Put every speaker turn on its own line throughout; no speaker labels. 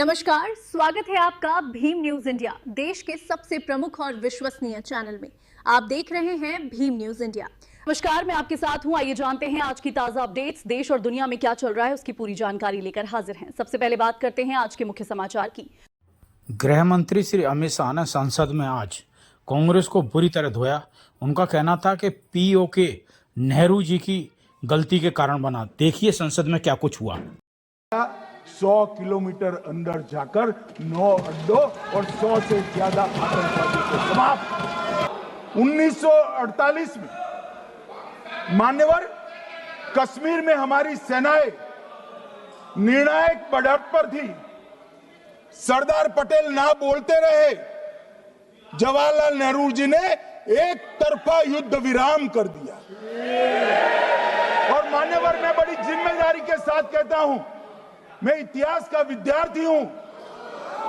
नमस्कार, स्वागत है आपका भीम न्यूज इंडिया, देश के सबसे प्रमुख और विश्वसनीय चैनल में। आप देख रहे हैं भीम न्यूज इंडिया। नमस्कार, मैं आपके साथ हूं। आइए जानते हैं आज की ताजा अपडेट्स। देश और दुनिया में क्या चल रहा है उसकी पूरी जानकारी लेकर हाजिर हैं। सबसे पहले बात करते हैं आज के मुख्य समाचार की।
गृह मंत्री श्री अमित शाह ने संसद में आज कांग्रेस को बुरी तरह धोया। उनका कहना था कि पीओके नेहरू जी की गलती के कारण बना। देखिए संसद में क्या कुछ हुआ।
100 किलोमीटर अंदर जाकर 9 अड्डों और 100 से ज्यादा आतंकवादी को समाप्त। 1948 में मान्यवर कश्मीर में हमारी सेनाएं निर्णायक बढ़त पर थी। सरदार पटेल ना बोलते रहे, जवाहरलाल नेहरू जी ने एक तरफा युद्ध विराम कर दिया। और मान्यवर मैं बड़ी जिम्मेदारी के साथ कहता हूं, मैं इतिहास का विद्यार्थी हूं।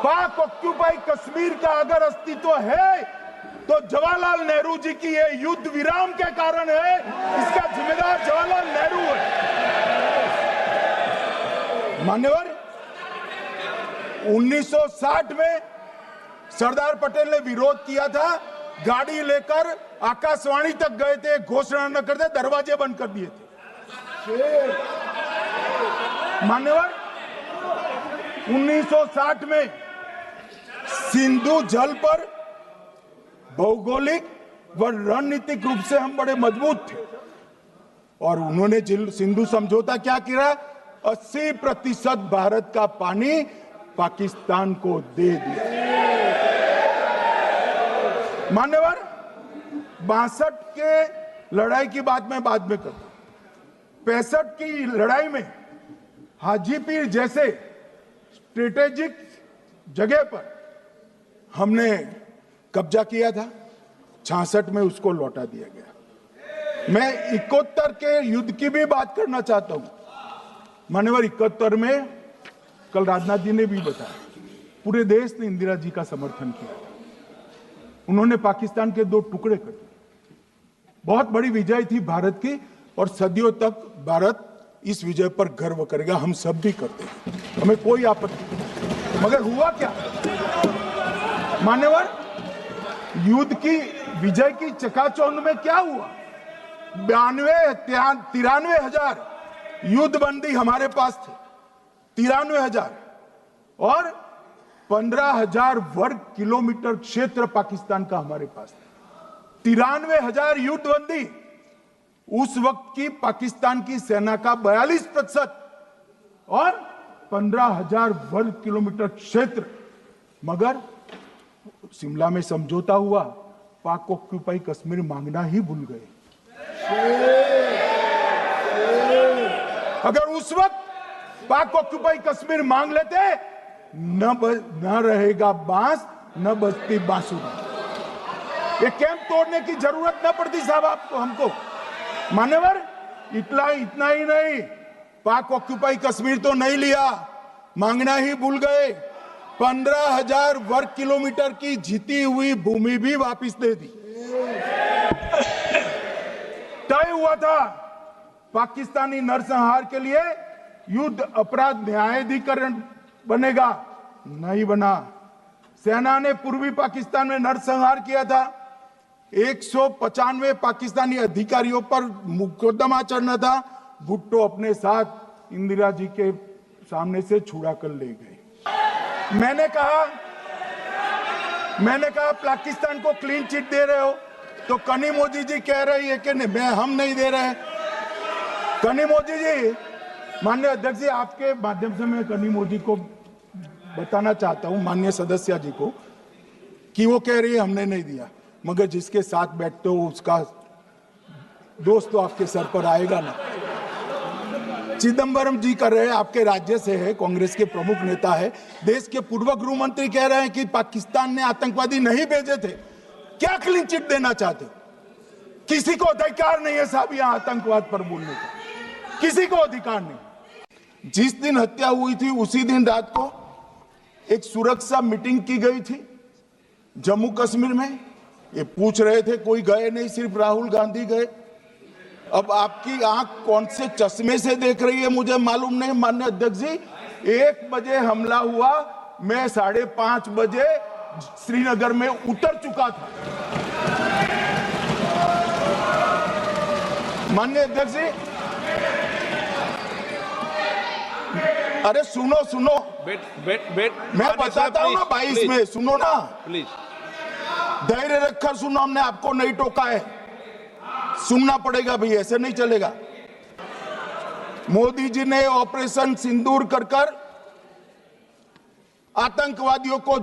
पाक ऑक्यूपाई कश्मीर का अगर अस्तित्व है तो जवाहरलाल नेहरू जी की ये युद्ध विराम के कारण है। इसका जिम्मेदार जवाहरलाल नेहरू है। मान्यवर 1960 में सरदार पटेल ने विरोध किया था, गाड़ी लेकर आकाशवाणी तक गए थे, घोषणा न करते दरवाजे बंद कर दिए थे। मान्यवर 1960 में सिंधु जल पर भौगोलिक व रणनीतिक रूप से हम बड़े मजबूत थे और उन्होंने सिंधु समझौता क्या किया, 80% भारत का पानी पाकिस्तान को दे दिया। मान्यवर 62 के लड़ाई की बात मैं बाद में करता हूं। 65 की लड़ाई में हाजीपीर जैसे स्ट्रेटेजिक जगह पर हमने कब्जा किया था। 66 में उसको लौटा दिया गया। मैं 71 के युद्ध की भी बात करना चाहता हूं। मान्यवर 71 में कल राजनाथ जी ने भी बताया, पूरे देश ने इंदिरा जी का समर्थन किया था। उन्होंने पाकिस्तान के 2 टुकड़े कर दिए। बहुत बड़ी विजय थी भारत की और सदियों तक भारत इस विजय पर गर्व करेगा। हम सब भी करते हैं, हमें कोई आपत्ति नहीं। मगर हुआ क्या मान्यवर, युद्ध की विजय की चकाचौंध में क्या हुआ? 93 हजार युद्धबंदी हमारे पास थे, 93,000 और 15,000 वर्ग किलोमीटर क्षेत्र पाकिस्तान का हमारे पास था। 93,000 युद्धबंदी उस वक्त की पाकिस्तान की सेना का 42% और 15,000 वर्ग किलोमीटर क्षेत्र। मगर शिमला में समझौता हुआ, पाक ऑक्यूपाई कश्मीर मांगना ही भूल गए। अगर उस वक्त पाक ऑक्यूपाई कश्मीर मांग लेते, न रहेगा बांस न बजती बांसुरी। ये कैंप तोड़ने की जरूरत न पड़ती साहब आपको, हमको। मान्यवर इतना ही नहीं, पाक ऑक्यूपाई कश्मीर तो नहीं लिया, मांगना ही भूल गए। 15,000 वर्ग किलोमीटर की जीती हुई भूमि भी वापस दे दी। तय हुआ था पाकिस्तानी नरसंहार के लिए युद्ध अपराध न्यायाधिकरण बनेगा, नहीं बना। सेना ने पूर्वी पाकिस्तान में नरसंहार किया था। 195 पाकिस्तानी अधिकारियों पर मुकदमा चढ़ना था। भुट्टो अपने साथ इंदिरा जी के सामने से छुड़ा कर ले गए। मैंने कहा पाकिस्तान को क्लीन चिट दे रहे हो, तो कनिमोझी जी कह रही है कि नहीं, हम नहीं दे रहे। कनिमोझी जी, माननीय अध्यक्ष जी, आपके माध्यम से मैं कनिमोझी को बताना चाहता हूं, माननीय सदस्य जी को, कि वो कह रही है हमने नहीं दिया, मगर जिसके साथ बैठते हो उसका दोस्त तो आपके सर पर आएगा ना। चिदंबरम जी कर रहे हैं, आपके राज्य से है, कांग्रेस के प्रमुख नेता है। देश के पूर्व गृह मंत्री कह रहे हैं कि पाकिस्तान ने आतंकवादी नहीं भेजे थे। क्या क्लीन चिट देना चाहते? किसी को अधिकार नहीं है साहब यहां आतंकवाद पर बोलने का, किसी को अधिकार नहीं। जिस दिन हत्या हुई थी उसी दिन रात को एक सुरक्षा मीटिंग की गई थी जम्मू कश्मीर में। ये पूछ रहे थे, कोई गए नहीं, सिर्फ राहुल गांधी गए। अब आपकी आंख कौन से चश्मे से देख रही है मुझे मालूम नहीं। माननीय अध्यक्ष जी, 1 बजे हमला हुआ, मैं 5:30 बजे श्रीनगर में उतर चुका था। माननीय अध्यक्ष जी, अरे सुनो सुनो, मैं बताता हूँ ना 22 में, सुनो ना
प्लीज।
धैर्य रखकर सुनो, हमने आपको नहीं टोका है, सुनना पड़ेगा भाई, ऐसे नहीं चलेगा। मोदी जी ने ऑपरेशन सिंदूर कर आतंकवादियों को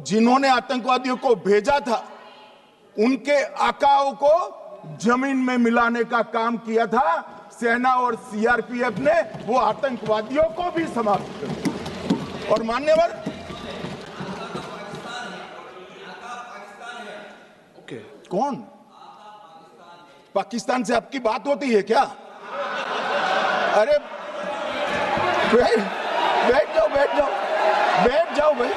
जिन्होंने आतंकवादियों को भेजा था उनके आकाओं को जमीन में मिलाने का काम किया था। सेना और सीआरपीएफ ने वो आतंकवादियों को भी समाप्त कर दिया। और मान्यवर, कौन पाकिस्तान से आपकी बात होती है क्या? अरे बैठ जाओ बैठ जाओ भाई।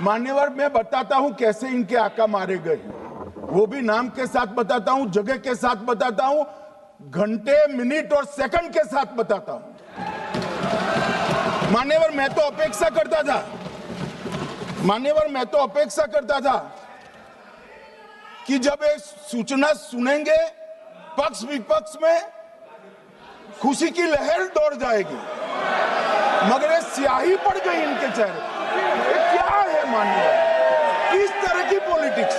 मान्यवर मैं बताता हूं कैसे इनके आका मारे गए, वो भी नाम के साथ बताता हूं, जगह के साथ बताता हूं, घंटे मिनट और सेकंड के साथ बताता हूं। मान्यवर मैं तो अपेक्षा करता था कि जब एक सूचना सुनेंगे पक्ष विपक्ष में खुशी की लहर दौड़ जाएगी, मगर ये स्याही पड़ गई इनके चेहरे। ये क्या है मान्यवर, किस तरह की पॉलिटिक्स?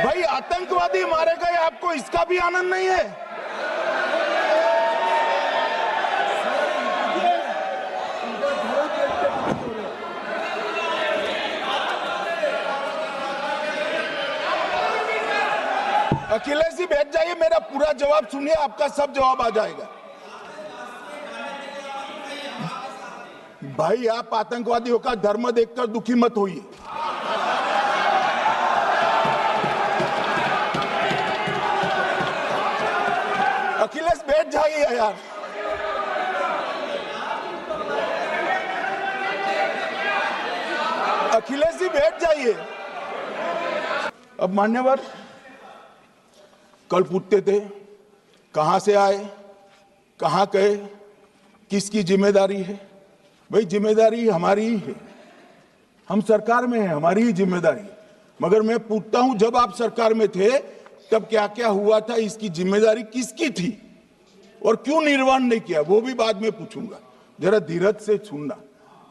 भाई आतंकवादी मारे गए, आपको इसका भी आनंद नहीं है? अखिलेश जी बैठ जाइए, मेरा पूरा जवाब सुनिए, आपका सब जवाब आ जाएगा। भाई आप आतंकवादियों का धर्म देखकर दुखी मत होइए। अखिलेश बैठ जाइए यार। अखिलेश जी बैठ जाइए। अब मान्यवर, कल पूछते थे कहां से आए, कहां गए, किसकी जिम्मेदारी है? भाई जिम्मेदारी हमारी ही है, हम सरकार में हैं, हमारी ही जिम्मेदारी है। मगर मैं पूछता हूं, जब आप सरकार में थे तब क्या क्या हुआ था, इसकी जिम्मेदारी किसकी थी और क्यों निर्वहन नहीं किया, वो भी बाद में पूछूंगा, जरा धीरज से सुनना।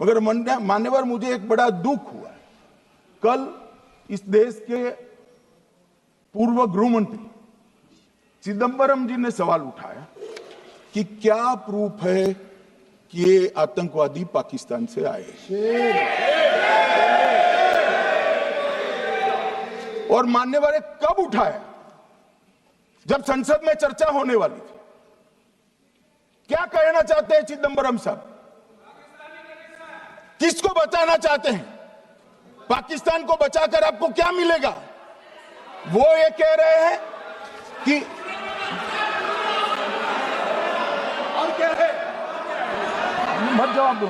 मगर मान्यवर, मुझे एक बड़ा दुख हुआ। कल इस देश के पूर्व गृह मंत्री चिदंबरम जी ने सवाल उठाया कि क्या प्रूफ है कि ये आतंकवादी पाकिस्तान से आए, और मान्यवर कब उठाया? जब संसद में चर्चा होने वाली थी। क्या कहना चाहते हैं चिदंबरम साहब? किसको बचाना चाहते हैं? पाकिस्तान को बचाकर आपको क्या मिलेगा? वो ये कह रहे हैं कि और क्या है, मत जवाब दो।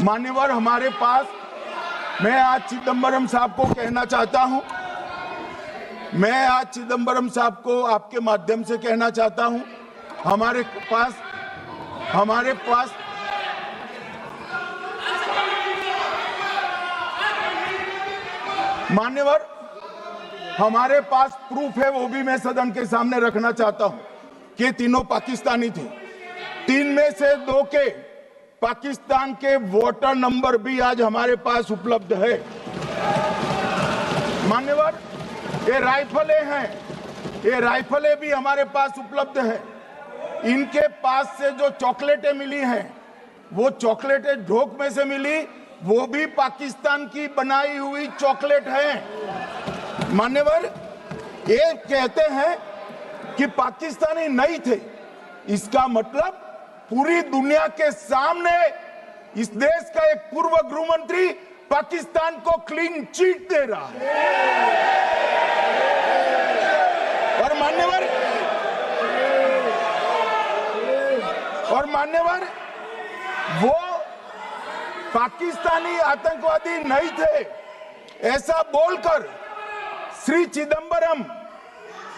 मान्यवर, हमारे पास, मैं आज चिदंबरम साहब को कहना चाहता हूं, मैं आज चिदंबरम साहब को आपके माध्यम से कहना चाहता हूं, हमारे पास मान्यवर, हमारे पास प्रूफ है, वो भी मैं सदन के सामने रखना चाहता हूं कि तीनों पाकिस्तानी थे। 3 में से 2 के पाकिस्तान के वोटर नंबर भी आज हमारे पास उपलब्ध है। मान्यवर, ये राइफलें हैं, ये राइफलें भी हमारे पास उपलब्ध है। इनके पास से जो चॉकलेटें मिली हैं, वो चॉकलेटें ढोक में से मिली, वो भी पाकिस्तान की बनाई हुई चॉकलेट है। मान्यवर, ये कहते हैं कि पाकिस्तानी नहीं थे, इसका मतलब पूरी दुनिया के सामने इस देश का एक पूर्व गृह मंत्री पाकिस्तान को क्लीन चिट दे रहा है। और मान्यवर वो पाकिस्तानी आतंकवादी नहीं थे ऐसा बोलकर श्री चिदंबरम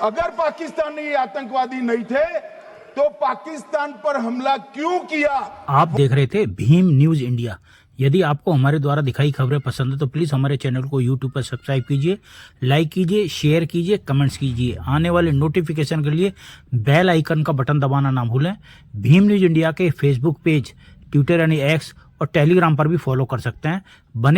अगर पाकिस्तानी आतंकवादी नहीं थे तो पाकिस्तान पर हमला क्यों किया।
आप देख रहे थे भीम न्यूज इंडिया। यदि आपको हमारे द्वारा दिखाई खबरें पसंद है तो प्लीज हमारे चैनल को यूट्यूब पर सब्सक्राइब कीजिए, लाइक कीजिए, शेयर कीजिए, कमेंट्स कीजिए। आने वाले नोटिफिकेशन के लिए बेल आइकन का बटन दबाना ना भूलें। भीम न्यूज इंडिया के फेसबुक पेज, ट्विटर यानी एक्स और टेलीग्राम पर भी फॉलो कर सकते हैं। बने